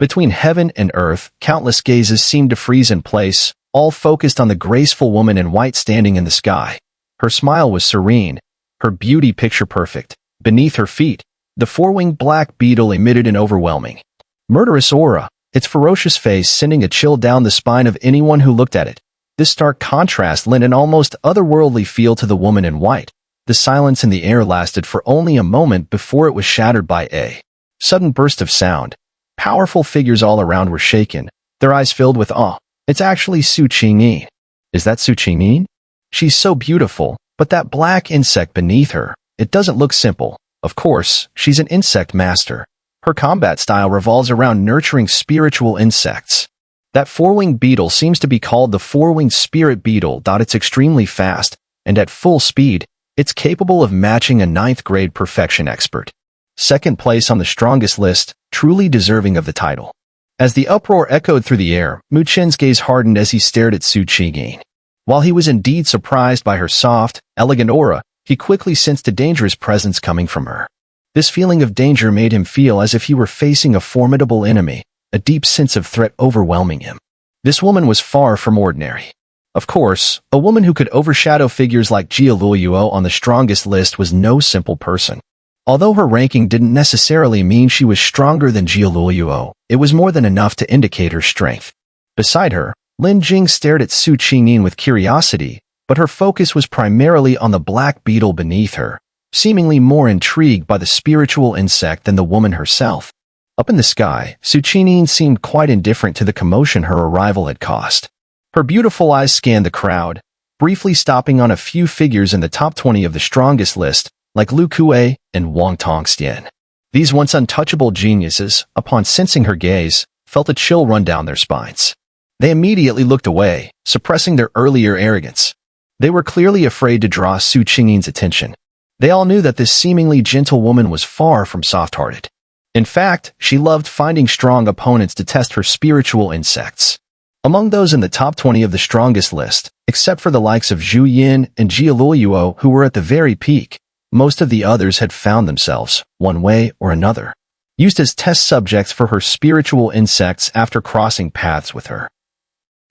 Between heaven and earth, countless gazes seemed to freeze in place, all focused on the graceful woman in white standing in the sky. Her smile was serene, her beauty picture-perfect. Beneath her feet, the four-winged black beetle emitted an overwhelming, murderous aura, its ferocious face sending a chill down the spine of anyone who looked at it. This stark contrast lent an almost otherworldly feel to the woman in white. The silence in the air lasted for only a moment before it was shattered by a sudden burst of sound. Powerful figures all around were shaken, their eyes filled with awe. It's actually Su Qingyin. Is that Su Qingyin? She's so beautiful, but that black insect beneath her, it doesn't look simple. Of course, she's an insect master. Her combat style revolves around nurturing spiritual insects. That four-winged beetle seems to be called the four-winged spirit beetle. It's extremely fast, and at full speed, it's capable of matching a 9th-grade perfection expert. Second place on the strongest list, truly deserving of the title. As the uproar echoed through the air, Mu Chen's gaze hardened as he stared at Su Qingyin. While he was indeed surprised by her soft, elegant aura, he quickly sensed a dangerous presence coming from her. This feeling of danger made him feel as if he were facing a formidable enemy, a deep sense of threat overwhelming him. This woman was far from ordinary. Of course, a woman who could overshadow figures like Jia Luoyuo on the strongest list was no simple person. Although her ranking didn't necessarily mean she was stronger than Jia Luoyuo, it was more than enough to indicate her strength. Beside her, Lin Jing stared at Su Qingyin with curiosity, but her focus was primarily on the black beetle beneath her, seemingly more intrigued by the spiritual insect than the woman herself. Up in the sky, Su Qingyin seemed quite indifferent to the commotion her arrival had caused. Her beautiful eyes scanned the crowd, briefly stopping on a few figures in the top 20 of the strongest list, like Lu Kuei and Wang Tongxian. These once untouchable geniuses, upon sensing her gaze, felt a chill run down their spines. They immediately looked away, suppressing their earlier arrogance. They were clearly afraid to draw Su Qingyin's attention. They all knew that this seemingly gentle woman was far from soft-hearted. In fact, she loved finding strong opponents to test her spiritual insects. Among those in the top 20 of the strongest list, except for the likes of Zhu Yin and Jia Luoyuo who were at the very peak, most of the others had found themselves, one way or another, used as test subjects for her spiritual insects after crossing paths with her.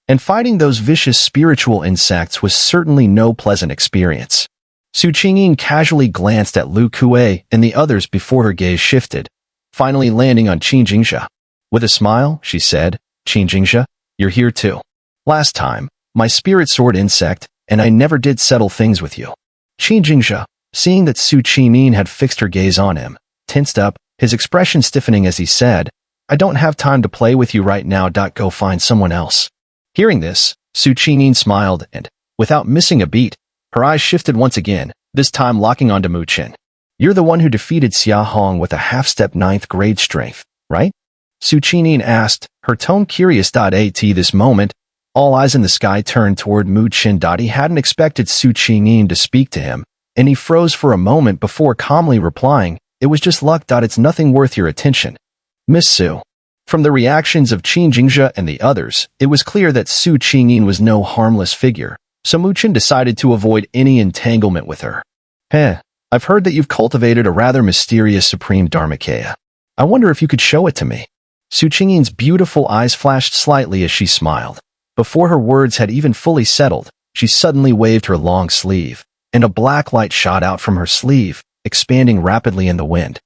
And fighting those vicious spiritual insects was certainly no pleasant experience. Su Qingyin casually glanced at Lu Kuei and the others before her gaze shifted, finally landing on Qin Jingxia. With a smile, she said, "Qin Jingxia, you're here too. Last time, my spirit sword insect, and I never did settle things with you." Qin Jingxia, seeing that Su Qingyin had fixed her gaze on him, tensed up, his expression stiffening as he said, "I don't have time to play with you right now. Go find someone else." Hearing this, Su Qingyin smiled and, without missing a beat, her eyes shifted once again, this time locking onto Mu Chen. "You're the one who defeated Xia Hong with a half-step 9th-grade strength, right?" Su Qingyin asked, her tone curious. At this moment, all eyes in the sky turned toward Mu Chen. He hadn't expected Su Qingyin to speak to him, and he froze for a moment before calmly replying, "It was just luck. It's nothing worth your attention. Miss Su." From the reactions of Qin Jingxia and the others, it was clear that Su Qingyin was no harmless figure, so Mu Chen decided to avoid any entanglement with her. I've heard that you've cultivated a rather mysterious supreme Dharmakaya. I wonder if you could show it to me." Su Qingyin's beautiful eyes flashed slightly as she smiled. Before her words had even fully settled, she suddenly waved her long sleeve, and a black light shot out from her sleeve, expanding rapidly in the wind,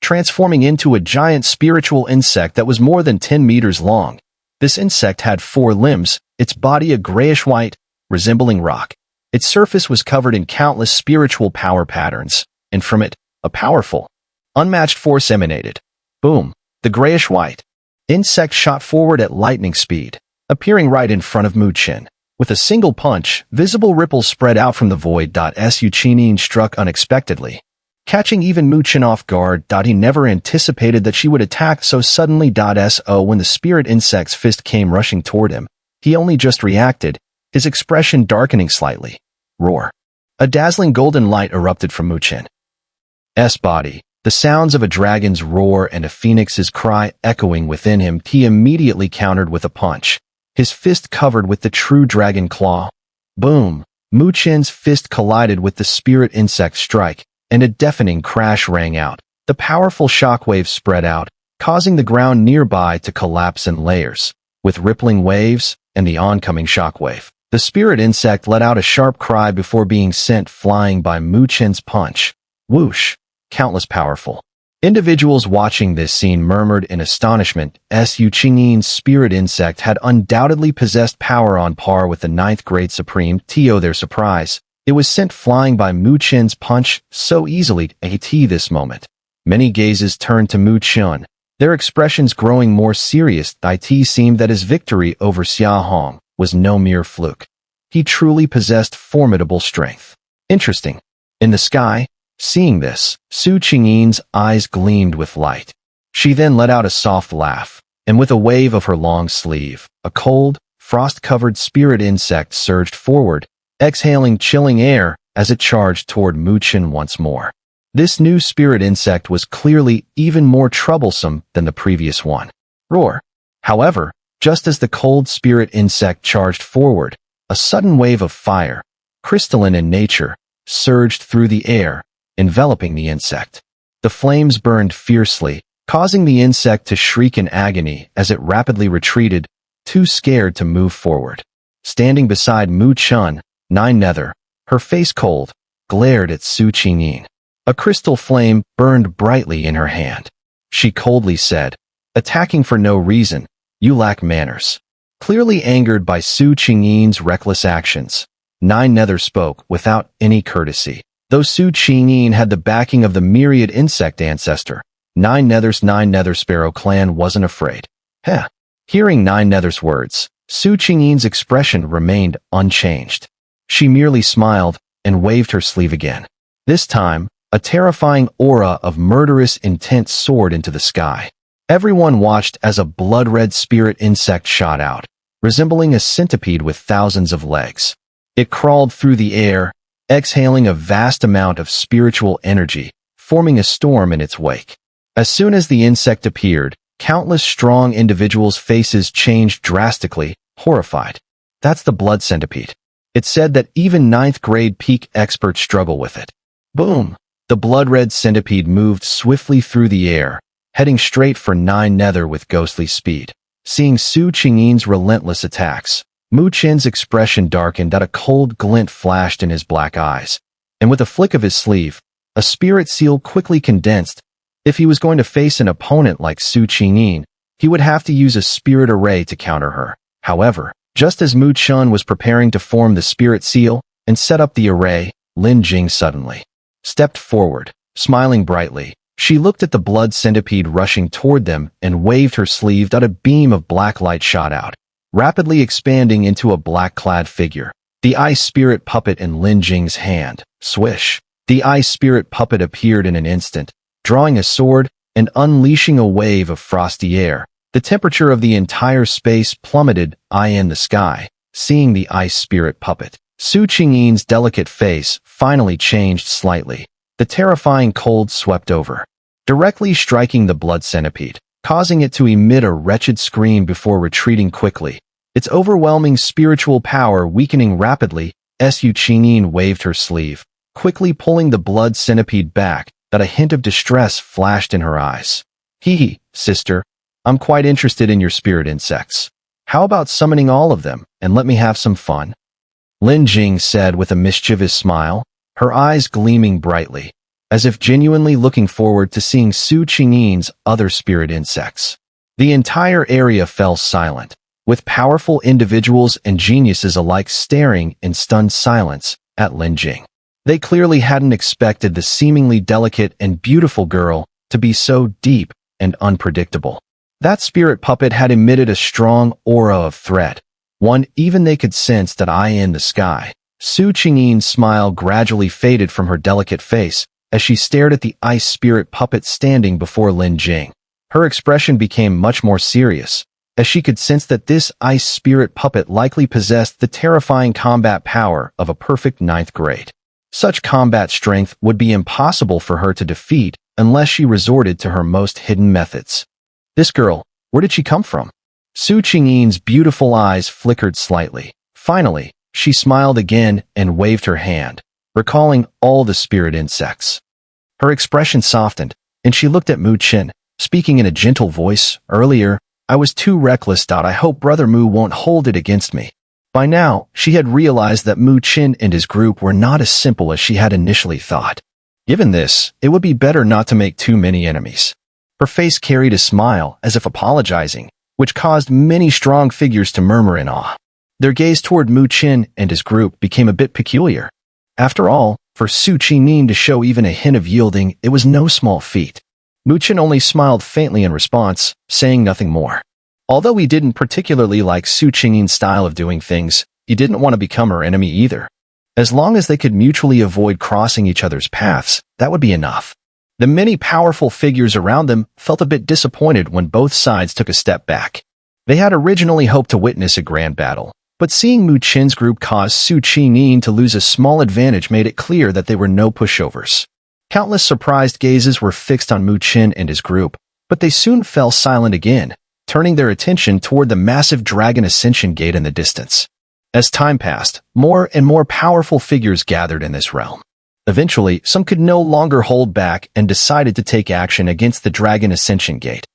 transforming into a giant spiritual insect that was more than 10 meters long. This insect had 4 limbs, its body a grayish-white, resembling rock. Its surface was covered in countless spiritual power patterns, and from it, a powerful, unmatched force emanated. Boom! The grayish-white insect shot forward at lightning speed, appearing right in front of Mu Chen. With a single punch, visible ripples spread out from the void. Su Qingyin struck unexpectedly, catching even Mu Chen off guard. He never anticipated that she would attack so suddenly. When the spirit insect's fist came rushing toward him, he only just reacted, his expression darkening slightly. Roar. A dazzling golden light erupted from Mu Chen's body, the sounds of a dragon's roar and a phoenix's cry echoing within him. He immediately countered with a punch, his fist covered with the true dragon claw. Boom! Mu Chen's fist collided with the spirit insect strike, and a deafening crash rang out. The powerful shockwave spread out, causing the ground nearby to collapse in layers. With rippling waves and the oncoming shockwave, the spirit insect let out a sharp cry before being sent flying by Mu Chen's punch. Whoosh! Countless powerful individuals watching this scene murmured in astonishment. Su Qingyin's spirit insect had undoubtedly possessed power on par with the 9th grade supreme. To their surprise, it was sent flying by Mu Chen's punch so easily. At this moment, many gazes turned to Mu Chen, their expressions growing more serious. It seemed that his victory over Xia Hong was no mere fluke. He truly possessed formidable strength. Interesting. In the sky, seeing this, Su Qingyin's eyes gleamed with light. She then let out a soft laugh, and with a wave of her long sleeve, a cold, frost-covered spirit insect surged forward, exhaling chilling air as it charged toward Mu Chen once more. This new spirit insect was clearly even more troublesome than the previous one. Roar! However, just as the cold spirit insect charged forward, a sudden wave of fire, crystalline in nature, surged through the air, enveloping the insect. The flames burned fiercely, causing the insect to shriek in agony as it rapidly retreated, too scared to move forward. Standing beside Mu Chen, Nether, her face cold, glared at Su Qingyin. A crystal flame burned brightly in her hand. She coldly said, "Attacking for no reason, you lack manners." Clearly angered by Su Qingyin's reckless actions, Nether spoke without any courtesy. Though Su Qingyin had the backing of the myriad insect ancestor, Nether's Nether Sparrow clan wasn't afraid. Heh. Hearing Nether's words, Su Qingyin's expression remained unchanged. She merely smiled and waved her sleeve again. This time, a terrifying aura of murderous intent soared into the sky. Everyone watched as a blood-red spirit insect shot out, resembling a centipede with thousands of legs. It crawled through the air, exhaling a vast amount of spiritual energy, forming a storm in its wake. As soon as the insect appeared, countless strong individuals' faces changed drastically, horrified. That's the blood centipede. It said that even 9th grade peak experts struggle with it. Boom! The blood-red centipede moved swiftly through the air, heading straight for Nether with ghostly speed. Seeing Su Qingyin's relentless attacks, Mu Chen's expression darkened as a cold glint flashed in his black eyes, and with a flick of his sleeve, a spirit seal quickly condensed. If he was going to face an opponent like Su Qingyin, he would have to use a spirit array to counter her. However, just as Mu Chen was preparing to form the spirit seal and set up the array, Lin Jing suddenly stepped forward, smiling brightly. She looked at the blood centipede rushing toward them and waved her sleeve as a beam of black light shot out, rapidly expanding into a black-clad figure. The ice spirit puppet in Lin Jing's hand. Swish! The ice spirit puppet appeared in an instant, drawing a sword and unleashing a wave of frosty air. The temperature of the entire space plummeted. In the sky, seeing the ice spirit puppet, Su Qingyin's delicate face finally changed slightly. The terrifying cold swept over, directly striking the blood centipede, causing it to emit a wretched scream before retreating quickly, its overwhelming spiritual power weakening rapidly. Su Qingyin waved her sleeve, quickly pulling the blood centipede back, that a hint of distress flashed in her eyes. Hee, sister, I'm quite interested in your spirit insects. How about summoning all of them, and let me have some fun? Lin Jing said with a mischievous smile, her eyes gleaming brightly, as if genuinely looking forward to seeing Su Qingyin's other spirit insects. The entire area fell silent, with powerful individuals and geniuses alike staring in stunned silence at Lin Jing. They clearly hadn't expected the seemingly delicate and beautiful girl to be so deep and unpredictable. That spirit puppet had emitted a strong aura of threat, one even they could sense that in the sky. Su Qingyin's smile gradually faded from her delicate face as she stared at the ice spirit puppet standing before Lin Jing. Her expression became much more serious, as she could sense that this ice spirit puppet likely possessed the terrifying combat power of a perfect 9th grade. Such combat strength would be impossible for her to defeat unless she resorted to her most hidden methods. This girl, where did she come from? Su Qingyin's beautiful eyes flickered slightly. Finally, she smiled again and waved her hand, recalling all the spirit insects. Her expression softened, and she looked at Mu Chen, speaking in a gentle voice. Earlier, I was too reckless. I hope Brother Mu won't hold it against me. By now, she had realized that Mu Chen and his group were not as simple as she had initially thought. Given this, it would be better not to make too many enemies. Her face carried a smile, as if apologizing, which caused many strong figures to murmur in awe. Their gaze toward Mu Chen and his group became a bit peculiar. After all, for Su Qingyin to show even a hint of yielding, it was no small feat. Mu Chen only smiled faintly in response, saying nothing more. Although he didn't particularly like Su Qingyin's style of doing things, he didn't want to become her enemy either. As long as they could mutually avoid crossing each other's paths, that would be enough. The many powerful figures around them felt a bit disappointed when both sides took a step back. They had originally hoped to witness a grand battle, but seeing Mu Chen's group cause Su Qingyin to lose a small advantage made it clear that they were no pushovers. Countless surprised gazes were fixed on Mu Chen and his group, but they soon fell silent again, turning their attention toward the massive Dragon Ascension Gate in the distance. As time passed, more and more powerful figures gathered in this realm. Eventually, some could no longer hold back and decided to take action against the Dragon Ascension Gate.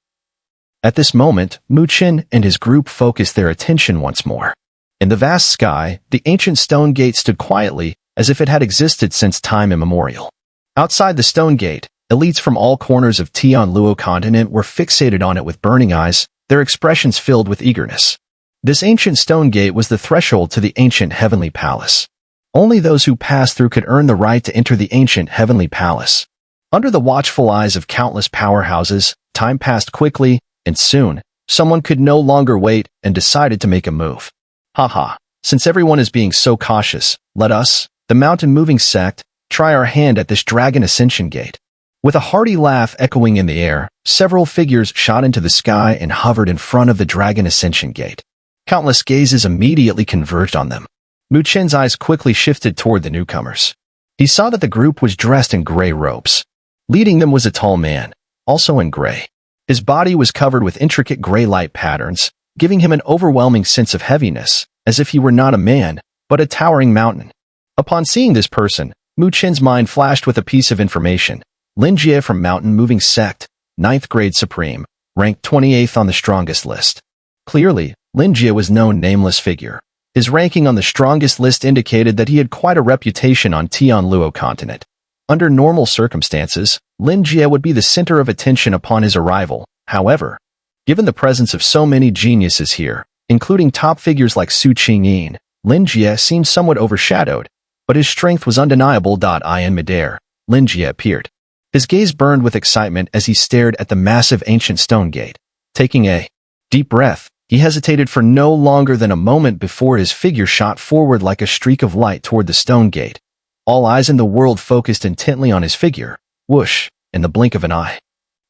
At this moment, Mu Chen and his group focused their attention once more. In the vast sky, the ancient stone gate stood quietly, as if it had existed since time immemorial. Outside the stone gate, elites from all corners of Tianluo continent were fixated on it with burning eyes, their expressions filled with eagerness. This ancient stone gate was the threshold to the ancient heavenly palace. Only those who passed through could earn the right to enter the ancient heavenly palace. Under the watchful eyes of countless powerhouses, time passed quickly, and soon, someone could no longer wait and decided to make a move. Haha, since everyone is being so cautious, let us, the mountain-moving sect, try our hand at this Dragon Ascension Gate. With a hearty laugh echoing in the air, several figures shot into the sky and hovered in front of the Dragon Ascension Gate. Countless gazes immediately converged on them. Mu Chen's eyes quickly shifted toward the newcomers. He saw that the group was dressed in gray robes. Leading them was a tall man, also in gray. His body was covered with intricate gray light patterns, giving him an overwhelming sense of heaviness, as if he were not a man, but a towering mountain. Upon seeing this person, Mu Chen's mind flashed with a piece of information. Lin Jie from Mountain Moving Sect, 9th grade Supreme, ranked 28th on the strongest list. Clearly, Lin Jie was no nameless figure. His ranking on the strongest list indicated that he had quite a reputation on Tianluo continent. Under normal circumstances, Lin Jie would be the center of attention upon his arrival. However, given the presence of so many geniuses here, including top figures like Su Qingyin, Lin Jie seemed somewhat overshadowed, but his strength was undeniable. In midair, Lin Jie appeared. His gaze burned with excitement as he stared at the massive ancient stone gate. Taking a deep breath, he hesitated for no longer than a moment before his figure shot forward like a streak of light toward the stone gate. All eyes in the world focused intently on his figure. Whoosh, in the blink of an eye.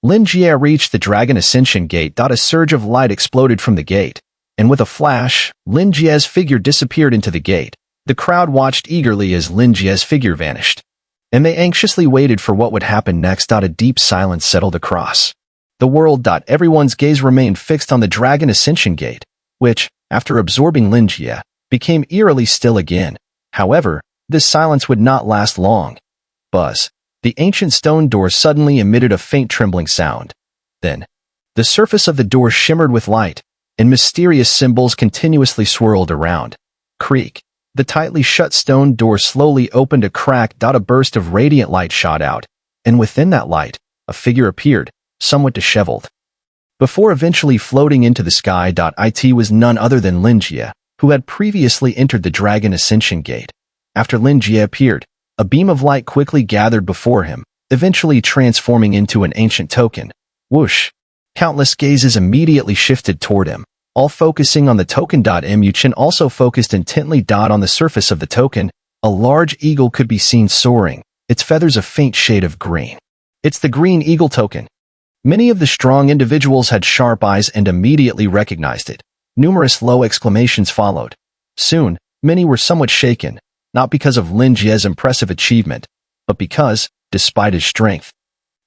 Lin Jie reached the Dragon Ascension Gate. A surge of light exploded from the gate, and with a flash, Lin Jie's figure disappeared into the gate. The crowd watched eagerly as Lin Jie's figure vanished, and they anxiously waited for what would happen next. A deep silence settled across the world. Everyone's gaze remained fixed on the Dragon Ascension Gate, which, after absorbing Lin Jie, became eerily still again. However, this silence would not last long. Buzz. The ancient stone door suddenly emitted a faint trembling sound. Then, the surface of the door shimmered with light, and mysterious symbols continuously swirled around. Creak. The tightly shut stone door slowly opened a crack. A burst of radiant light shot out, and within that light, a figure appeared, somewhat disheveled. Before eventually floating into the sky. It was none other than Lin Jie, who had previously entered the Dragon Ascension Gate. After Lin Jie appeared, a beam of light quickly gathered before him, eventually transforming into an ancient token. Whoosh! Countless gazes immediately shifted toward him, all focusing on the token. Mu Chen also focused intently. On the surface of the token, a large eagle could be seen soaring, its feathers a faint shade of green. It's the green eagle token. Many of the strong individuals had sharp eyes and immediately recognized it. Numerous low exclamations followed. Soon, many were somewhat shaken, not because of Lin Jie's impressive achievement, but because, despite his strength,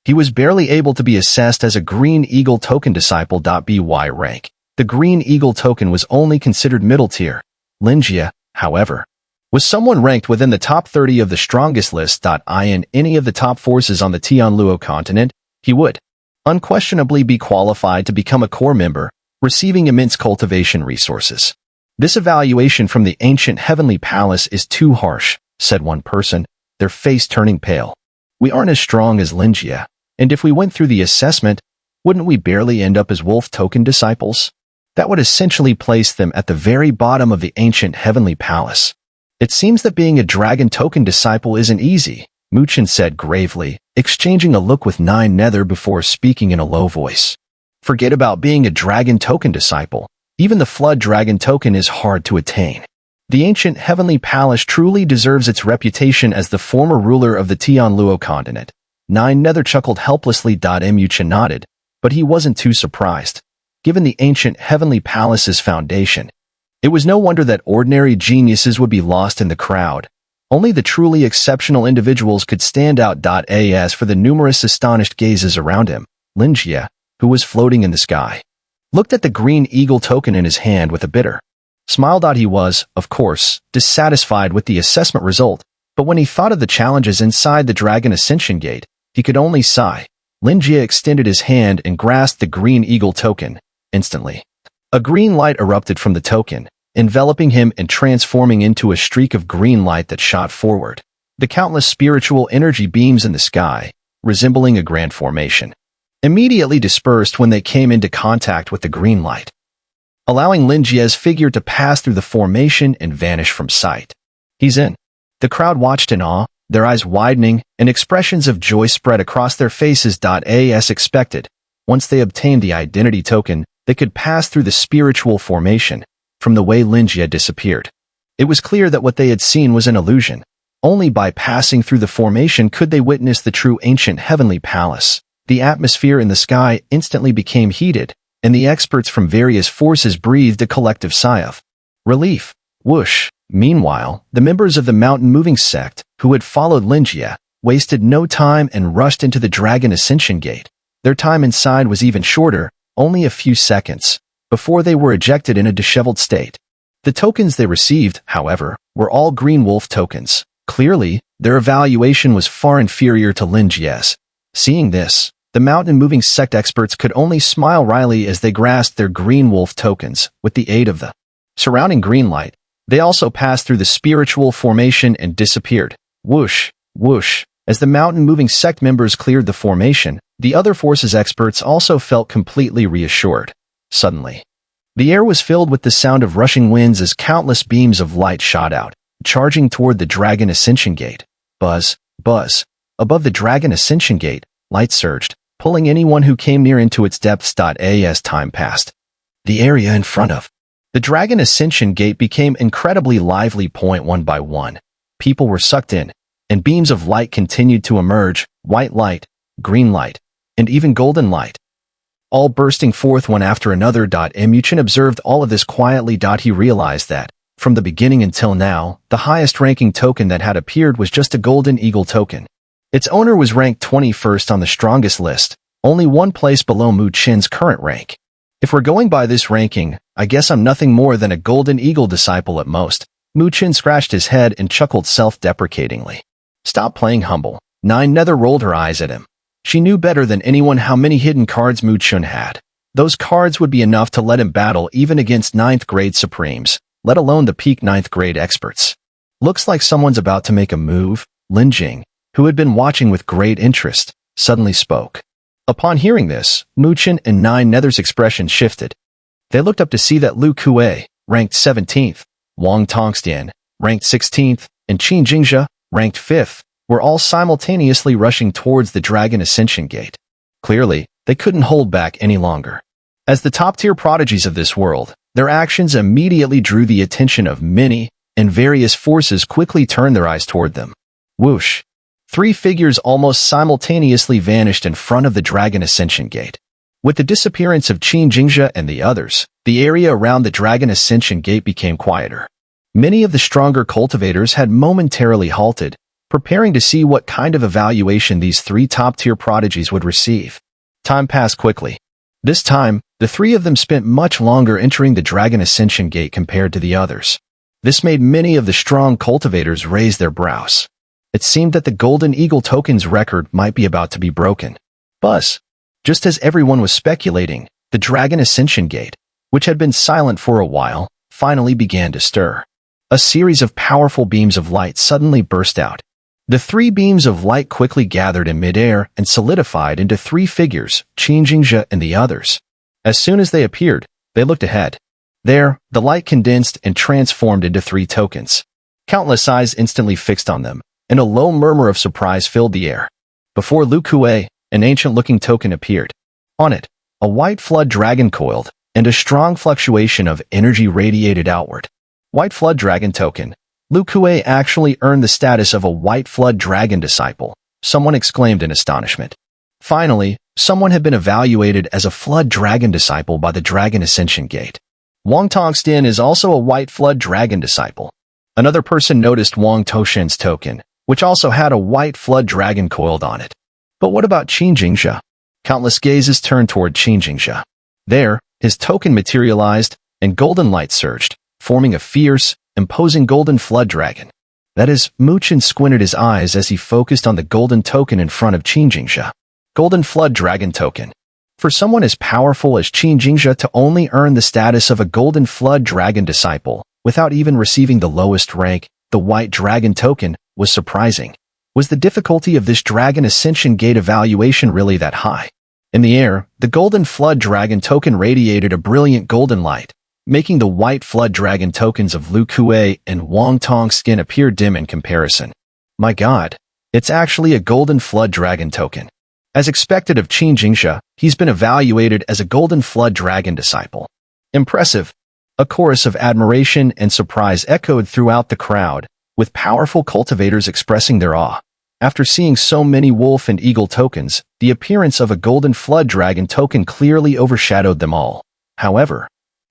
he was barely able to be assessed as a Green Eagle Token disciple. By rank, the Green Eagle Token was only considered middle tier. Lin Jie, however, was someone ranked within the top 30 of the strongest list. In any of the top forces on the Tianluo continent, he would unquestionably be qualified to become a core member, receiving immense cultivation resources. This evaluation from the ancient heavenly palace is too harsh, said one person, their face turning pale. We aren't as strong as Linjia, and if we went through the assessment, wouldn't we barely end up as wolf token disciples? That would essentially place them at the very bottom of the ancient heavenly palace. It seems that being a dragon token disciple isn't easy, Mu Chen said gravely, exchanging a look with Nether before speaking in a low voice. Forget about being a dragon token disciple. Even the flood dragon token is hard to attain. The ancient heavenly palace truly deserves its reputation as the former ruler of the Tianluo continent. Nether chuckled helplessly. Mu Chen nodded, but he wasn't too surprised. Given the ancient heavenly palace's foundation, it was no wonder that ordinary geniuses would be lost in the crowd. Only the truly exceptional individuals could stand out. As for the numerous astonished gazes around him, Linjia, who was floating in the sky, looked at the green eagle token in his hand with a bitter smile. He was, of course, dissatisfied with the assessment result, but when he thought of the challenges inside the Dragon Ascension Gate, he could only sigh. Linjia extended his hand and grasped the green eagle token. Instantly, a green light erupted from the token, enveloping him and transforming into a streak of green light that shot forward. The countless spiritual energy beams in the sky, resembling a grand formation, immediately dispersed when they came into contact with the green light, allowing Linjia's figure to pass through the formation and vanish from sight. He's in. The crowd watched in awe, their eyes widening, and expressions of joy spread across their faces. As expected, once they obtained the identity token, they could pass through the spiritual formation. From the way Linjia disappeared, it was clear that what they had seen was an illusion. Only by passing through the formation could they witness the true ancient heavenly palace. The atmosphere in the sky instantly became heated, and the experts from various forces breathed a collective sigh of relief. Whoosh! Meanwhile, the members of the mountain-moving sect, who had followed Linjia, wasted no time and rushed into the Dragon Ascension Gate. Their time inside was even shorter, only a few seconds, before they were ejected in a disheveled state. The tokens they received, however, were all green wolf tokens. Clearly, their evaluation was far inferior to Linjia's. Seeing this, the mountain-moving sect experts could only smile wryly as they grasped their green wolf tokens. With the aid of the surrounding green light, they also passed through the spiritual formation and disappeared. Whoosh, whoosh. As the mountain-moving sect members cleared the formation, the other forces experts also felt completely reassured. Suddenly, the air was filled with the sound of rushing winds as countless beams of light shot out, charging toward the Dragon Ascension Gate. Buzz, buzz. Above the Dragon Ascension Gate, light surged, pulling anyone who came near into its depths. As time passed, the area in front of the Dragon Ascension Gate became incredibly lively. One by one, people were sucked in, and beams of light continued to emerge, white light, green light, and even golden light, all bursting forth one after another. Mu Chen observed all of this quietly. He realized that, from the beginning until now, the highest ranking token that had appeared was just a golden eagle token. Its owner was ranked 21st on the strongest list, only one place below Mu Chen's current rank. If we're going by this ranking, I guess I'm nothing more than a golden eagle disciple at most. Mu Chen scratched his head and chuckled self-deprecatingly. Stop playing humble. Nether rolled her eyes at him. She knew better than anyone how many hidden cards Mu Chen had. Those cards would be enough to let him battle even against 9th grade Supremes, let alone the peak 9th grade experts. Looks like someone's about to make a move. Lin Jing, who had been watching with great interest, suddenly spoke. Upon hearing this, Mu Chen and Nether's expression shifted. They looked up to see that Lu Kuei, ranked 17th, Wang Tongxian, ranked 16th, and Qin Jingzhe, ranked 5th, were all simultaneously rushing towards the Dragon Ascension Gate. Clearly, they couldn't hold back any longer. As the top-tier prodigies of this world, their actions immediately drew the attention of many, and various forces quickly turned their eyes toward them. Whoosh! 3 figures almost simultaneously vanished in front of the Dragon Ascension Gate. With the disappearance of Qin Jingzhe and the others, the area around the Dragon Ascension Gate became quieter. Many of the stronger cultivators had momentarily halted, preparing to see what kind of evaluation these 3 top-tier prodigies would receive. Time passed quickly. This time, the 3 of them spent much longer entering the Dragon Ascension Gate compared to the others. This made many of the strong cultivators raise their brows. It seemed that the Golden Eagle token's record might be about to be broken. Buzz! Just as everyone was speculating, the Dragon Ascension Gate, which had been silent for a while, finally began to stir. A series of powerful beams of light suddenly burst out. The three beams of light quickly gathered in midair and solidified into three figures, Qingyin and the others. As soon as they appeared, they looked ahead. There, the light condensed and transformed into three tokens. Countless eyes instantly fixed on them, and a low murmur of surprise filled the air. Before Lu Kuei, an ancient-looking token appeared. On it, a white flood dragon coiled, and a strong fluctuation of energy radiated outward. White flood dragon token. Lu Kuei actually earned the status of a white flood dragon disciple, someone exclaimed in astonishment. Finally, someone had been evaluated as a flood dragon disciple by the Dragon Ascension Gate. Wang Tongstin is also a white flood dragon disciple. Another person noticed Wang Toshen's token, which also had a white flood dragon coiled on it. But what about Qingyin? Countless gazes turned toward Qingyin. There, his token materialized, and golden light surged, forming a fierce, imposing golden flood dragon. That is, Mu Chen squinted his eyes as he focused on the golden token in front of Qingyin. Golden flood dragon token. For someone as powerful as Qingyin to only earn the status of a golden flood dragon disciple, without even receiving the lowest rank, the white dragon token, was surprising. Was the difficulty of this Dragon Ascension Gate evaluation really that high? In the air, the golden flood dragon token radiated a brilliant golden light, making the white flood dragon tokens of Lu Kuei and Wang Tongstin appear dim in comparison. My god, it's actually a golden flood dragon token. As expected of Qingyin, he's been evaluated as a golden flood dragon disciple. Impressive. A chorus of admiration and surprise echoed throughout the crowd, with powerful cultivators expressing their awe. After seeing so many wolf and eagle tokens, the appearance of a golden flood dragon token clearly overshadowed them all. However,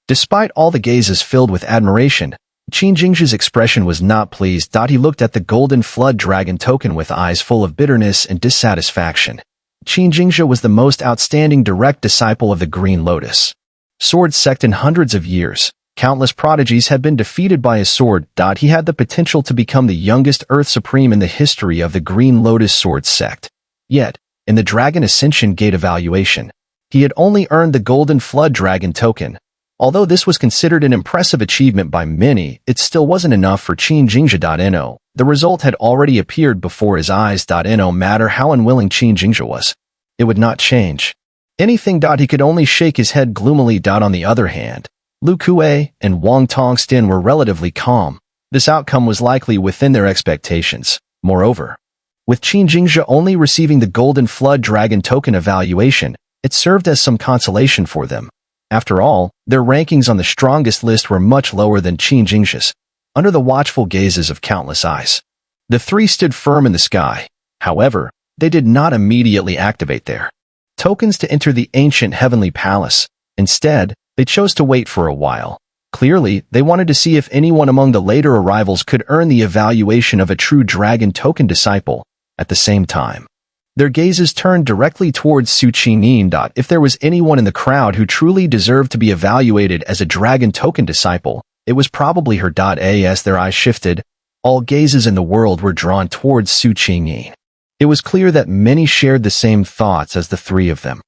despite all the gazes filled with admiration, Qingyin's expression was not pleased. He looked at the golden flood dragon token with eyes full of bitterness and dissatisfaction. Qingying was the most outstanding direct disciple of the Green Lotus Sword sect in hundreds of years. Countless prodigies had been defeated by his sword. He had the potential to become the youngest Earth Supreme in the history of the Green Lotus Sword sect. Yet, in the Dragon Ascension Gate evaluation, he had only earned the Golden Flood Dragon token. Although this was considered an impressive achievement by many, it still wasn't enough for Qingying. The result had already appeared before his eyes. No matter how unwilling Qingying was, it would not change anything. He could only shake his head gloomily. On the other hand, Lu Kuei and Wang Tongstin were relatively calm. This outcome was likely within their expectations. Moreover, with Qingying only receiving the Golden Flood Dragon token evaluation, it served as some consolation for them. After all, their rankings on the strongest list were much lower than Qingying's. Under the watchful gazes of countless eyes, the three stood firm in the sky. However, they did not immediately activate their tokens to enter the ancient heavenly palace. Instead, they chose to wait for a while. Clearly, they wanted to see if anyone among the later arrivals could earn the evaluation of a true dragon token disciple. At the same time, their gazes turned directly towards Su Qingyin. If there was anyone in the crowd who truly deserved to be evaluated as a dragon token disciple, it was probably her. As their eyes shifted, all gazes in the world were drawn towards Su Qingyin. It was clear that many shared the same thoughts as the three of them.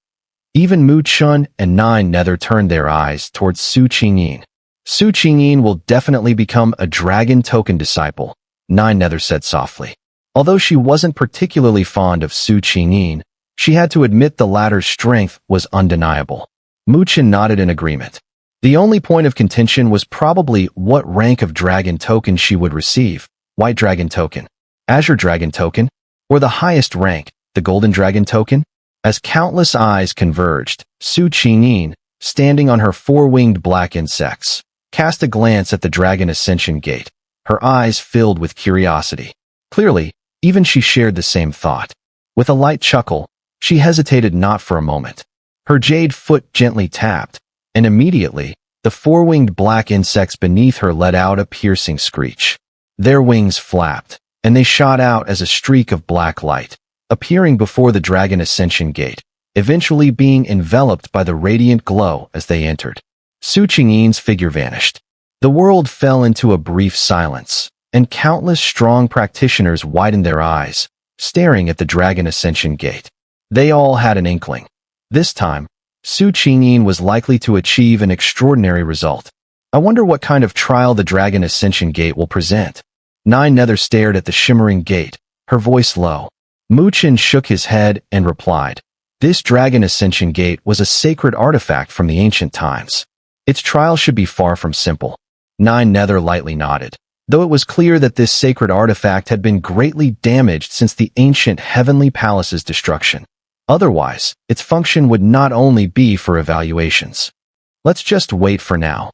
Even Mu Chen and Nether turned their eyes towards Su Qingyin. Su Qingyin will definitely become a dragon token disciple, Nether said softly. Although she wasn't particularly fond of Su Qingyin, she had to admit the latter's strength was undeniable. Mu Chen nodded in agreement. The only point of contention was probably what rank of dragon token she would receive: White Dragon token, Azure Dragon token, or the highest rank, the Golden Dragon token? As countless eyes converged, Su Qingyin, standing on her four-winged black insects, cast a glance at the Dragon Ascension Gate, her eyes filled with curiosity. Clearly, even she shared the same thought. With a light chuckle, she hesitated not for a moment. Her jade foot gently tapped, and immediately, the four-winged black insects beneath her let out a piercing screech. Their wings flapped, and they shot out as a streak of black light, appearing before the Dragon Ascension Gate, eventually being enveloped by the radiant glow as they entered. Su Qingyin's figure vanished. The world fell into a brief silence, and countless strong practitioners widened their eyes, staring at the Dragon Ascension Gate. They all had an inkling. This time, Su Qingyin was likely to achieve an extraordinary result. I wonder what kind of trial the Dragon Ascension Gate will present. Nether stared at the shimmering gate, her voice low. Chen shook his head and replied, "This Dragon Ascension Gate was a sacred artifact from the ancient times. Its trial should be far from simple." Nether lightly nodded, though it was clear that this sacred artifact had been greatly damaged since the ancient Heavenly Palace's destruction. Otherwise, its function would not only be for evaluations. "Let's just wait for now,"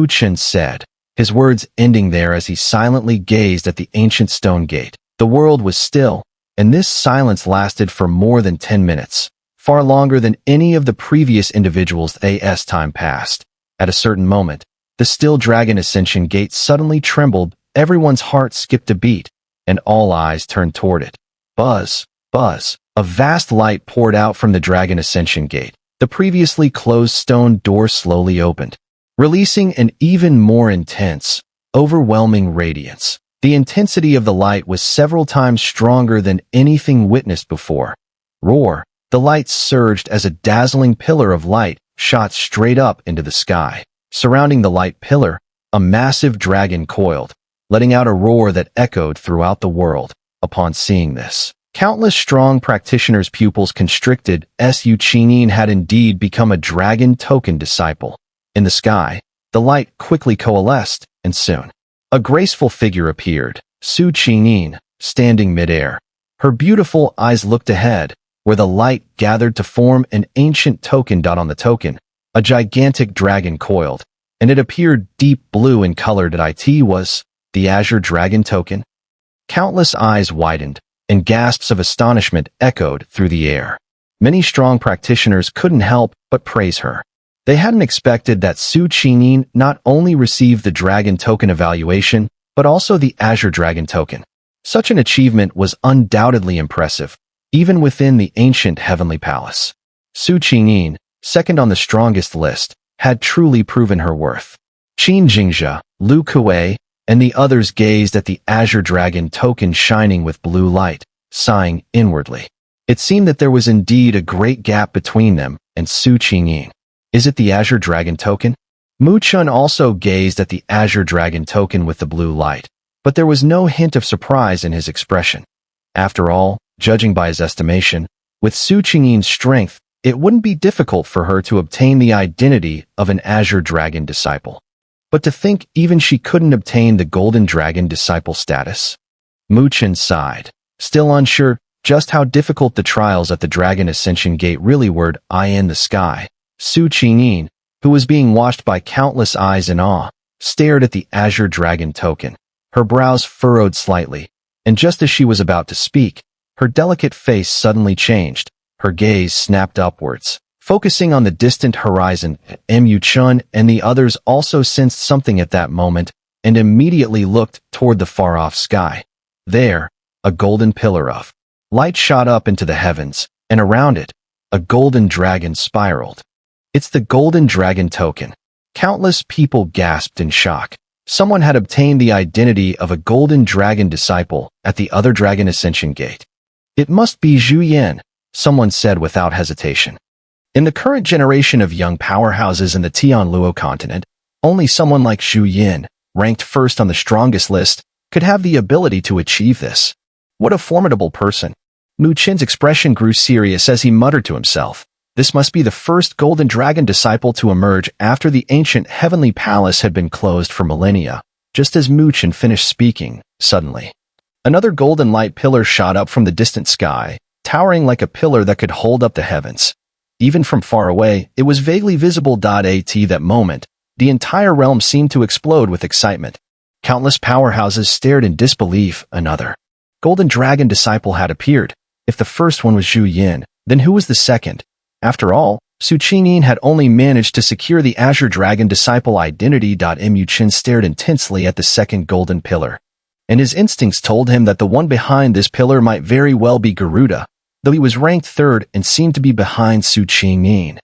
Chen said, his words ending there as he silently gazed at the ancient stone gate. The world was still, and this silence lasted for more than 10 minutes, far longer than any of the previous individuals' time passed. At a certain moment, the still Dragon Ascension Gate suddenly trembled, everyone's heart skipped a beat, and all eyes turned toward it. Buzz, buzz. A vast light poured out from the Dragon Ascension Gate. The previously closed stone door slowly opened, releasing an even more intense, overwhelming radiance. The intensity of the light was several times stronger than anything witnessed before. Roar! The light surged as a dazzling pillar of light shot straight up into the sky. Surrounding the light pillar, a massive dragon coiled, letting out a roar that echoed throughout the world. Upon seeing this, countless strong practitioners' pupils constricted. Su Qingyin had indeed become a dragon token disciple. In the sky, the light quickly coalesced, and soon, a graceful figure appeared, Su Qingyin, standing midair. Her beautiful eyes looked ahead, where the light gathered to form an ancient token. On the token, a gigantic dragon coiled, and it appeared deep blue in color. It was the Azure Dragon token. Countless eyes widened, and gasps of astonishment echoed through the air. Many strong practitioners couldn't help but praise her. They hadn't expected that Su Qingyin not only received the Dragon Token evaluation, but also the Azure Dragon Token. Such an achievement was undoubtedly impressive, even within the ancient Heavenly Palace. Su Qingyin, second on the strongest list, had truly proven her worth. Qin Jingzhe, Lu Kuei, and the others gazed at the Azure Dragon Token shining with blue light, sighing inwardly. It seemed that there was indeed a great gap between them and Su Qingyin. Is it the Azure Dragon Token? Chen also gazed at the Azure Dragon Token with the blue light, but there was no hint of surprise in his expression. After all, judging by his estimation, with Su Qingyin's strength, it wouldn't be difficult for her to obtain the identity of an Azure Dragon disciple. But to think even she couldn't obtain the Golden Dragon disciple status? Chen sighed, still unsure just how difficult the trials at the Dragon Ascension Gate really were. In the sky, Su Qingyin, who was being watched by countless eyes in awe, stared at the Azure Dragon Token. Her brows furrowed slightly, and just as she was about to speak, her delicate face suddenly changed. Her gaze snapped upwards, focusing on the distant horizon. Chen and the others also sensed something at that moment and immediately looked toward the far-off sky. There, a golden pillar of light shot up into the heavens, and around it, a golden dragon spiraled. It's the Golden Dragon Token. Countless people gasped in shock. Someone had obtained the identity of a Golden Dragon disciple at the other Dragon Ascension Gate. It must be Xu Yan, someone said without hesitation. In the current generation of young powerhouses in the Tianluo continent, only someone like Xu Yan, ranked first on the strongest list, could have the ability to achieve this. What a formidable person. Chen's expression grew serious as he muttered to himself. This must be the first Golden Dragon disciple to emerge after the ancient Heavenly Palace had been closed for millennia. Just as Chen finished speaking, suddenly, another golden light pillar shot up from the distant sky, towering like a pillar that could hold up the heavens. Even from far away, it was vaguely visible. At that moment, the entire realm seemed to explode with excitement. Countless powerhouses stared in disbelief. Another Golden Dragon disciple had appeared. If the first one was Xu Yan, then who was the second? After all, Su Qingyin had only managed to secure the Azure Dragon disciple identity. Chen stared intensely at the second golden pillar, and his instincts told him that the one behind this pillar might very well be Garuda, though he was ranked third and seemed to be behind Su Qingyin.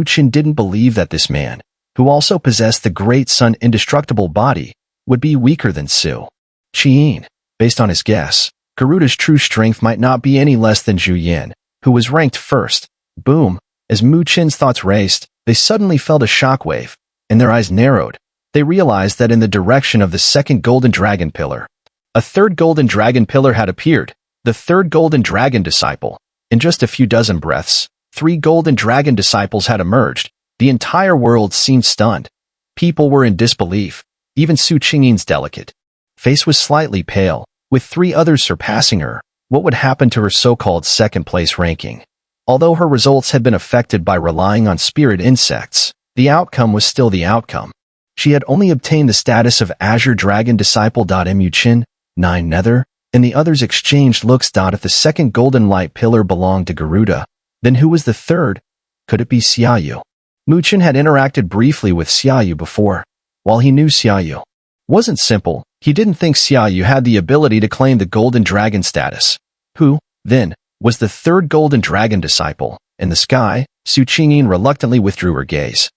Chen didn't believe that this man, who also possessed the Great Sun indestructible body, would be weaker than Su Qingyin. Based on his guess, Garuda's true strength might not be any less than Xu Yan, who was ranked first. Boom! As Mu Chen's thoughts raced, they suddenly felt a shockwave, and their eyes narrowed. They realized that in the direction of the second golden dragon pillar, a third golden dragon pillar had appeared, the third golden dragon disciple. In just a few dozen breaths, 3 golden dragon disciples had emerged. The entire world seemed stunned. People were in disbelief. Even Su Qingyin's delicate face was slightly pale, with 3 others surpassing her. What would happen to her so-called second-place ranking? Although her results had been affected by relying on spirit insects, the outcome was still the outcome. She had only obtained the status of Azure Dragon Disciple. Mu Chen, 9 Nether, and the others exchanged looks. If the second golden light pillar belonged to Garuda, then who was the third? Could it be Xiaoyu? Mu Chen had interacted briefly with Xiaoyu before. While he knew Xiaoyu wasn't simple, he didn't think Xiaoyu had the ability to claim the golden dragon status. Who, then, was the third golden dragon disciple? In the sky, Su Qingyin reluctantly withdrew her gaze,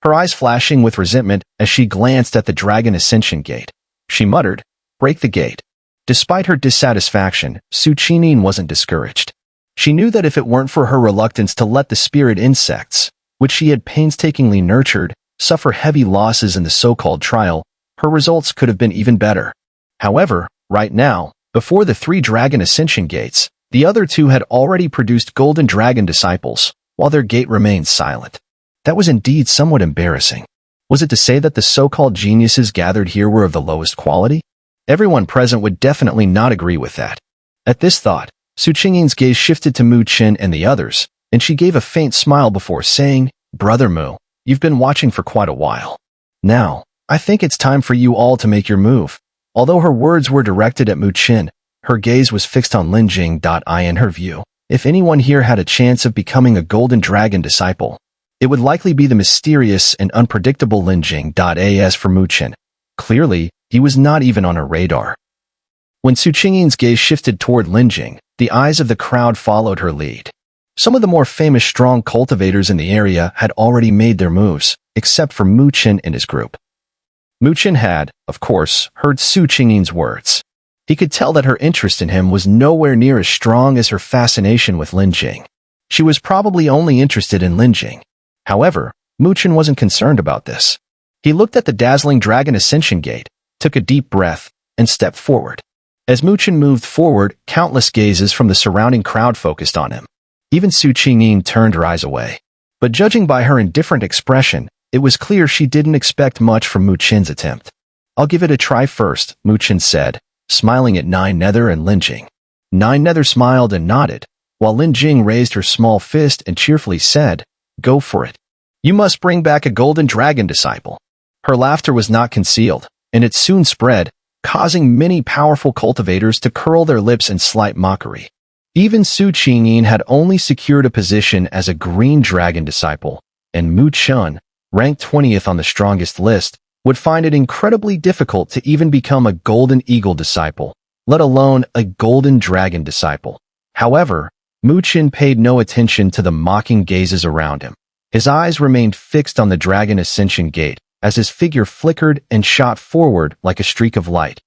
her eyes flashing with resentment as she glanced at the dragon ascension gate. She muttered, "Break the gate." Despite her dissatisfaction, Su Qingyin wasn't discouraged. She knew that if it weren't for her reluctance to let the spirit insects, which she had painstakingly nurtured, suffer heavy losses in the so-called trial, her results could have been even better. However, right now, before the 3 dragon ascension gates, the other 2 had already produced golden dragon disciples, while their gate remained silent. That was indeed somewhat embarrassing. Was it to say that the so-called geniuses gathered here were of the lowest quality? Everyone present would definitely not agree with that. At this thought, Su Qingyin's gaze shifted to Mu Chen and the others, and she gave a faint smile before saying, "Brother Mu, you've been watching for quite a while. Now, I think it's time for you all to make your move." Although her words were directed at Mu Chen, her gaze was fixed on Lin Jing. In her view, if anyone here had a chance of becoming a golden dragon disciple, it would likely be the mysterious and unpredictable Lin Jing. As for Mu Chen, clearly, he was not even on her radar. When Su Qingyin's gaze shifted toward Lin Jing, the eyes of the crowd followed her lead. Some of the more famous strong cultivators in the area had already made their moves, except for Mu Chen and his group. Mu Chen had, of course, heard Su Qingyin's words. He could tell that her interest in him was nowhere near as strong as her fascination with Lin Jing. She was probably only interested in Lin Jing. However, Mu Chen wasn't concerned about this. He looked at the dazzling dragon ascension gate, took a deep breath, and stepped forward. As Mu Chen moved forward, countless gazes from the surrounding crowd focused on him. Even Su Qingyin turned her eyes away. But judging by her indifferent expression, it was clear she didn't expect much from Mu Chen's attempt. "I'll give it a try first," Mu Chen said, smiling at 9 Nether and Lin Jing. 9 Nether smiled and nodded, while Lin Jing raised her small fist and cheerfully said, "Go for it. You must bring back a golden dragon disciple." Her laughter was not concealed, and it soon spread, causing many powerful cultivators to curl their lips in slight mockery. Even Su Qingyin had only secured a position as a green dragon disciple, and Mu Chen, ranked 20th on the strongest list, would find it incredibly difficult to even become a golden eagle disciple, let alone a golden dragon disciple. However, Mu Chen paid no attention to the mocking gazes around him. His eyes remained fixed on the dragon ascension gate, as his figure flickered and shot forward like a streak of light.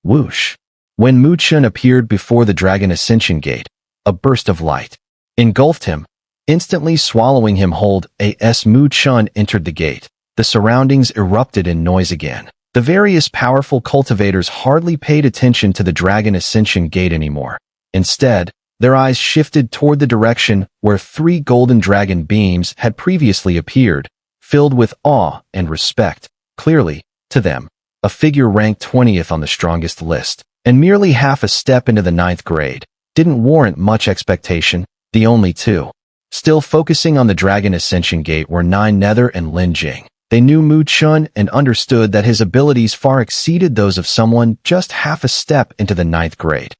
Whoosh! When Mu Chen appeared before the dragon ascension gate, a burst of light engulfed him, instantly swallowing him whole. As Mu Chen entered the gate, the surroundings erupted in noise again. The various powerful cultivators hardly paid attention to the dragon ascension gate anymore. Instead, their eyes shifted toward the direction where 3 golden dragon beams had previously appeared, filled with awe and respect. Clearly, to them, a figure ranked 20th on the strongest list, and merely half a step into the 9th grade, didn't warrant much expectation. The only 2 still focusing on the dragon ascension gate were 9 Nether and Lin Jing. They knew Mu Chen and understood that his abilities far exceeded those of someone just half a step into the 9th grade.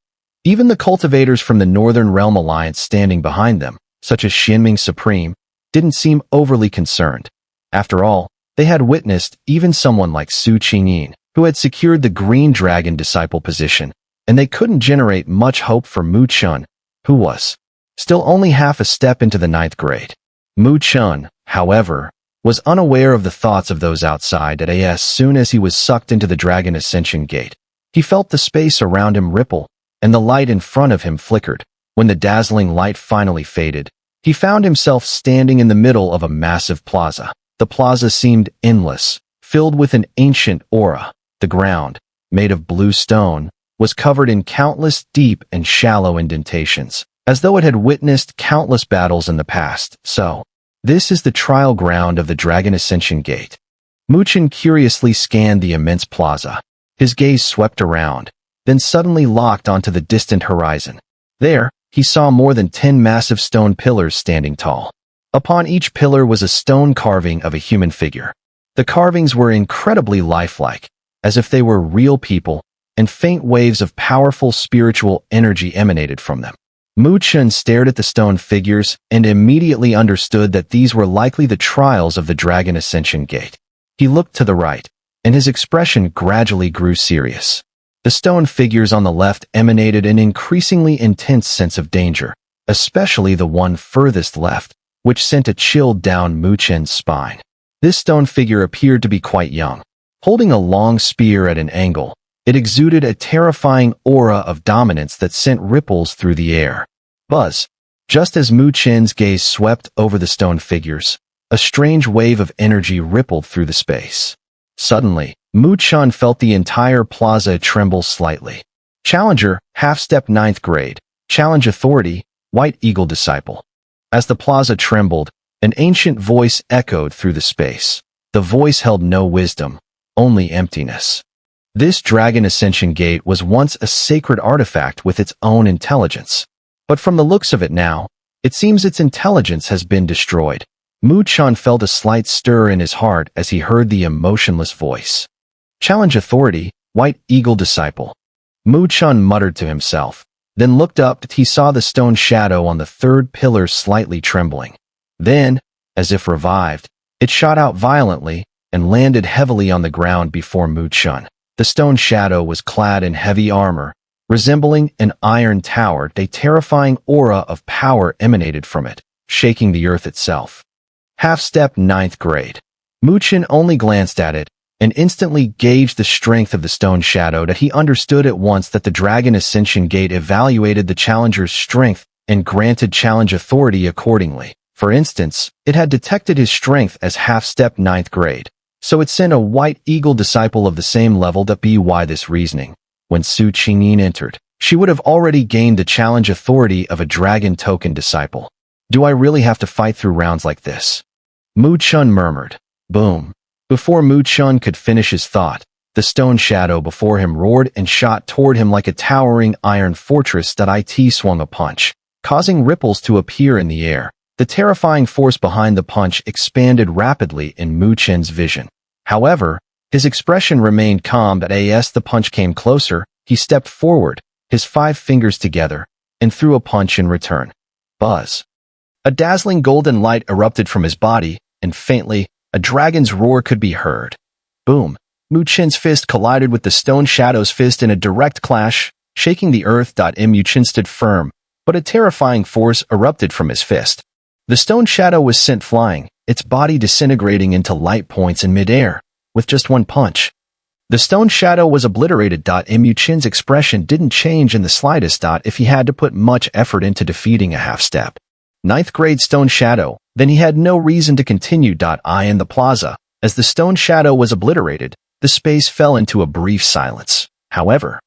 Even the cultivators from the Northern Realm Alliance standing behind them, such as Xianming Supreme, didn't seem overly concerned. After all, they had witnessed even someone like Su Qingyin, who had secured the Green Dragon Disciple position, and they couldn't generate much hope for Mu Chen, who was still only half a step into the 9th grade. Mu Chen, however, was unaware of the thoughts of those outside. As soon as he was sucked into the Dragon Ascension Gate, he felt the space around him ripple, and the light in front of him flickered. When the dazzling light finally faded, He found himself standing in the middle of a massive plaza. The plaza seemed endless, filled with an ancient aura. The ground, made of blue stone, was covered in countless deep and shallow indentations, as though it had witnessed countless battles in the past. So, this is the trial ground of the Dragon Ascension Gate. Chen curiously scanned the immense plaza. His gaze swept around, then suddenly locked onto the distant horizon. There, he saw more than 10 massive stone pillars standing tall. Upon each pillar was a stone carving of a human figure. The carvings were incredibly lifelike, as if they were real people, and faint waves of powerful spiritual energy emanated from them. Chen stared at the stone figures and immediately understood that these were likely the trials of the Dragon Ascension Gate. He looked to the right, and his expression gradually grew serious. The stone figures on the left emanated an increasingly intense sense of danger, especially the one furthest left, which sent a chill down Chen's spine. This stone figure appeared to be quite young. Holding a long spear at an angle, it exuded a terrifying aura of dominance that sent ripples through the air. Buzz! Just as Chen's gaze swept over the stone figures, a strange wave of energy rippled through the space. Suddenly, Chen felt the entire plaza tremble slightly. Challenger, half-step 9th grade. Challenge authority, White Eagle Disciple. As the plaza trembled, an ancient voice echoed through the space. The voice held no wisdom, only emptiness. This Dragon Ascension Gate was once a sacred artifact with its own intelligence. But from the looks of it now, it seems its intelligence has been destroyed. Chen felt a slight stir in his heart as he heard the emotionless voice. Challenge authority, White Eagle Disciple. Chen muttered to himself, then looked up. He saw the stone shadow on the third pillar slightly trembling. Then, as if revived, it shot out violently and landed heavily on the ground before Chen. The stone shadow was clad in heavy armor, resembling an iron tower. A terrifying aura of power emanated from it, shaking the earth itself. Half-step 9th grade. Chen only glanced at it, and instantly gauged the strength of the stone shadow. That he understood at once that the Dragon Ascension Gate evaluated the challenger's strength and granted challenge authority accordingly. For instance, it had detected his strength as half-step 9th grade, so it sent a White Eagle Disciple of the same level. By this reasoning, when Su Qingyin entered, she would have already gained the challenge authority of a Dragon Token Disciple. Do I really have to fight through rounds like this? Chen murmured. Boom. Before Chen could finish his thought, the stone shadow before him roared and shot toward him like a towering iron fortress. It swung a punch, causing ripples to appear in the air. The terrifying force behind the punch expanded rapidly in Chen's vision. However, his expression remained calm. As the punch came closer, he stepped forward, his 5 fingers together, and threw a punch in return. Buzz! A dazzling golden light erupted from his body, and faintly, a dragon's roar could be heard. Boom! Chen's fist collided with the stone shadow's fist in a direct clash, shaking the earth. Chen stood firm, but a terrifying force erupted from his fist. The stone shadow was sent flying, its body disintegrating into light points in midair, with just one punch. The stone shadow was obliterated. Chen's expression didn't change in the slightest. If he had to put much effort into defeating a half-step 9th grade stone shadow, then he had no reason to continue. In the plaza, as the stone shadow was obliterated, the space fell into a brief silence. However,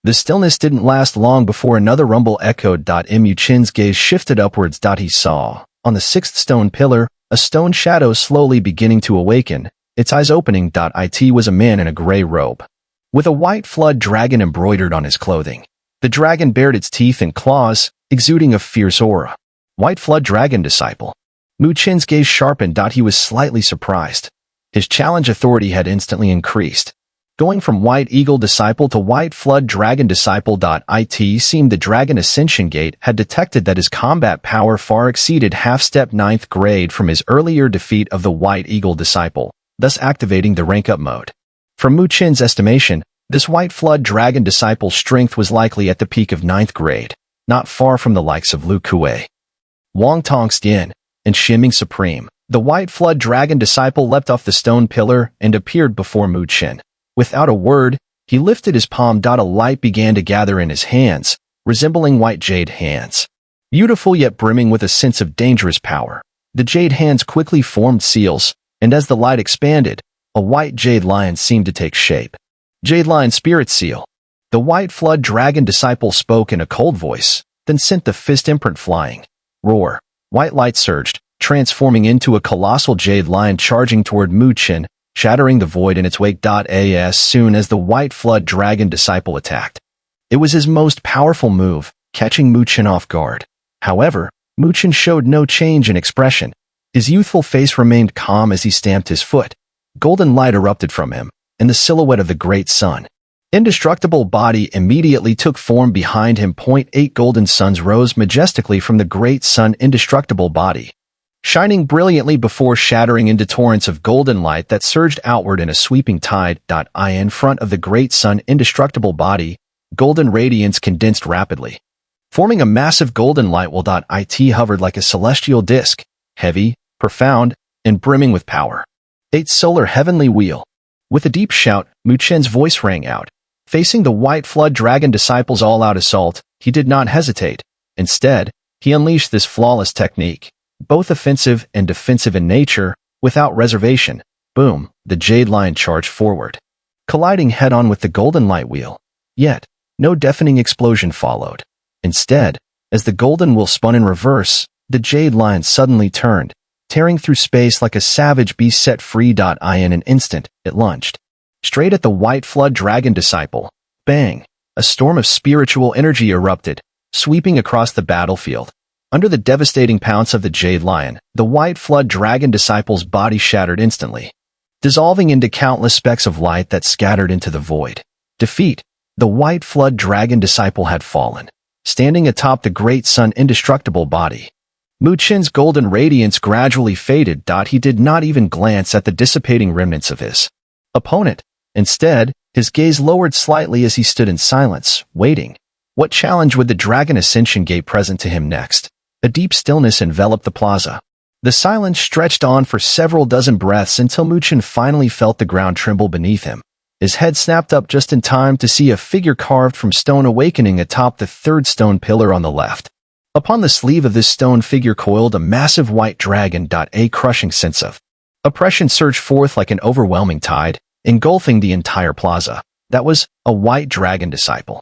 the stillness didn't last long before another rumble echoed. Chen's gaze shifted upwards. He saw, on the 6th stone pillar, a stone shadow slowly beginning to awaken, its eyes opening. It was a man in a gray robe, with a white flood dragon embroidered on his clothing. The dragon bared its teeth and claws, exuding a fierce aura. White Flood Dragon Disciple. Chen's gaze sharpened. He was slightly surprised. His challenge authority had instantly increased. Going from White Eagle Disciple to White Flood Dragon Disciple. It seemed the Dragon Ascension Gate had detected that his combat power far exceeded half-step 9th grade from his earlier defeat of the White Eagle Disciple, thus activating the rank-up mode. From Chen's estimation, this White Flood Dragon Disciple's strength was likely at the peak of 9th grade, not far from the likes of Lu Kuei, Wang Tongxian, and Shiming Supreme. The White Flood Dragon Disciple leapt off the stone pillar and appeared before Chen. Without a word, he lifted his palm. A light began to gather in his hands, resembling white jade hands. beautiful yet brimming with a sense of dangerous power. The jade hands quickly formed seals, and as the light expanded, a white jade lion seemed to take shape. Jade Lion Spirit Seal. The white flood dragon disciple spoke in a cold voice, then sent the fist imprint flying. Roar. White light surged, transforming into a colossal jade lion charging toward Mu Chen, shattering the void in its wake. As soon as the white flood dragon disciple attacked, it was his most powerful move, catching Mu Chen off guard. However, Mu Chen showed no change in expression. His youthful face remained calm as he stamped his foot. Golden light erupted from him, and the silhouette of the great sun. Indestructible body immediately took form behind him. 8 golden suns rose majestically from the great sun indestructible body, shining brilliantly before shattering into torrents of golden light that surged outward in a sweeping tide. In front of the great sun indestructible body, golden radiance condensed rapidly, forming a massive golden light wall. It hovered like a celestial disk, heavy, profound, and brimming with power. 8 solar heavenly wheel. With a deep shout, Mu Chen's voice rang out. Facing the white flood dragon disciples' all-out assault, he did not hesitate. Instead, he unleashed this flawless technique, both offensive and defensive in nature, without reservation. Boom, the jade lion charged forward, colliding head-on with the golden light wheel. Yet, no deafening explosion followed. Instead, as the golden wheel spun in reverse, the jade lion suddenly turned, tearing through space like a savage beast set free. In an instant, it lunged straight at the white flood dragon disciple. Bang! A storm of spiritual energy erupted, sweeping across the battlefield. Under the devastating pounce of the jade lion, the white flood dragon disciple's body shattered instantly, dissolving into countless specks of light that scattered into the void. Defeat. The white flood dragon disciple had fallen, standing atop the great sun indestructible body. Mu Chen's golden radiance gradually faded. He did not even glance at the dissipating remnants of his opponent. Instead, his gaze lowered slightly as he stood in silence, waiting. What challenge would the Dragon Ascension Gate present to him next? A deep stillness enveloped the plaza. The silence stretched on for several dozen breaths until Mu Chen finally felt the ground tremble beneath him. His head snapped up just in time to see a figure carved from stone awakening atop the third stone pillar on the left. Upon the sleeve of this stone figure coiled a massive white dragon. A crushing sense of oppression surged forth like an overwhelming tide, engulfing the entire plaza. That was a white dragon disciple.